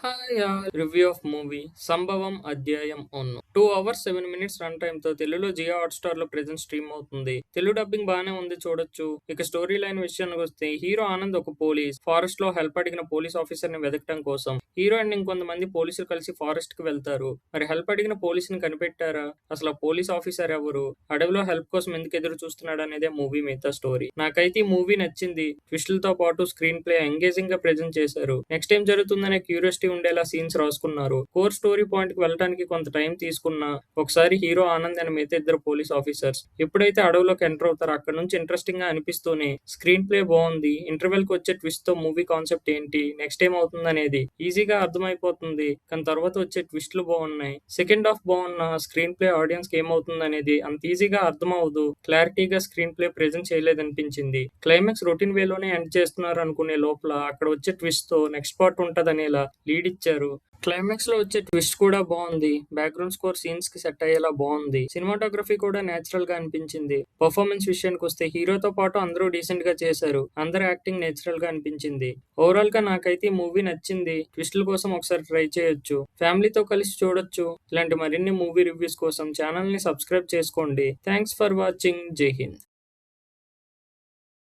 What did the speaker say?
Hi review of movie సంభవం అధ్యాయం 1 2 hours 7 minutes run time తో తెలుగులో జియో హాట్‌స్టార్ లో ప్రెజెంట్ స్ట్రీమ్ అవుతుంది. తెలుగు డబ్బింగ్ బానే ఉంది చూడొచ్చు. ఇక స్టోరీ లైన్ విషయానికి వస్తే హీరో ఆనంద్ ఒక పోలీస్ ఫారెస్ట్ లో హెల్ప్ అడిగిన పోలీస్ ఆఫీసర్ ని వెతకడం కోసం హీరో అండ్ ఇంకొంతమంది పోలీసులు కలిసి ఫారెస్ట్ కి వెళ్తారు. మరి హెల్ప్ అడిగిన పోలీసుని కనిపెట్టారా? అసలు ఆ పోలీస్ ఆఫీసర్ ఎవరు? అడవిలో హెల్ప్ కోసం ఎందుకు ఎదురు చూస్తున్నాడు అనేదే మూవీ మిగతా స్టోరీ. నాకైతే ఈ మూవీ నచ్చింది. ట్విస్టులతో పాటు స్క్రీన్ ప్లే ఎంగేజింగ్ గా ప్రెజెంట్ చేశారు. నెక్స్ట్ ఏం జరుగుతుందనే క్యూరియాసిటీ ఉండేలా సీన్స్ రాసుకున్నారు. కోర్ స్టోరీ పాయింట్ కి వెళ్ళడానికి కొంత టైం తీసుకున్నా ఒకసారి హీరో ఆనంద్ అని మిగతా ఇద్దరు పోలీస్ ఆఫీసర్స్ ఎప్పుడైతే అడవిలోకి ఎంటర్ అవుతారో అక్కడ నుంచి ఇంట్రెస్టింగ్ గా అనిపిస్తూనే స్క్రీన్ ప్లే బాగుంది. ఇంటర్వెల్ కి వచ్చే ట్విస్ట్ తో మూవీ కాన్సెప్ట్ ఏంటి, నెక్స్ట్ ఏమవుతుంది అనేది ఈజీగా అర్థమైపోతుంది. కానీ తర్వాత వచ్చే ట్విస్టులు బాగున్నాయి. సెకండ్ హాఫ్ బాగున్న స్క్రీన్ ప్లే ఆడియన్స్ కి ఏమవుతుంది అనేది అంత ఈజీగా అర్థం అవ్వదు. క్లారిటీగా స్క్రీన్ ప్లే ప్రెజెంట్ చేయలేదనిపించింది. క్లైమాక్స్ రొటీన్ వేలోనే ఎండ్ చేస్తున్నారు అనుకునే లోపల అక్కడ వచ్చే ట్విస్ట్ తో నెక్స్ట్ పార్ట్ ఉంటదనేలా లీడ్ ఇచ్చారు. క్లైమాక్స్ లో వచ్చే ట్విస్ట్ కూడా బాగుంది. బ్యాక్గ్రౌండ్ స్కోర్ సీన్స్ కి సెట్ అయ్యేలా బాగుంది. సినిమాటోగ్రఫీ కూడా నేచురల్ గా అనిపించింది. పర్ఫార్మెన్స్ విషయానికి వస్తే హీరోతో పాటు అందరూ డీసెంట్ గా చేశారు. అందరి యాక్టింగ్ నేచురల్ గా అనిపించింది. ఓవరాల్ గా నాకైతే ఈ మూవీ నచ్చింది. ట్విస్టుల కోసం ఒకసారి ట్రై చేయొచ్చు. ఫ్యామిలీతో కలిసి చూడొచ్చు. ఇలాంటి మరిన్ని మూవీ రివ్యూస్ కోసం ఛానల్ ని సబ్స్క్రైబ్ చేసుకోండి. Thanks for watching. జై హింద్.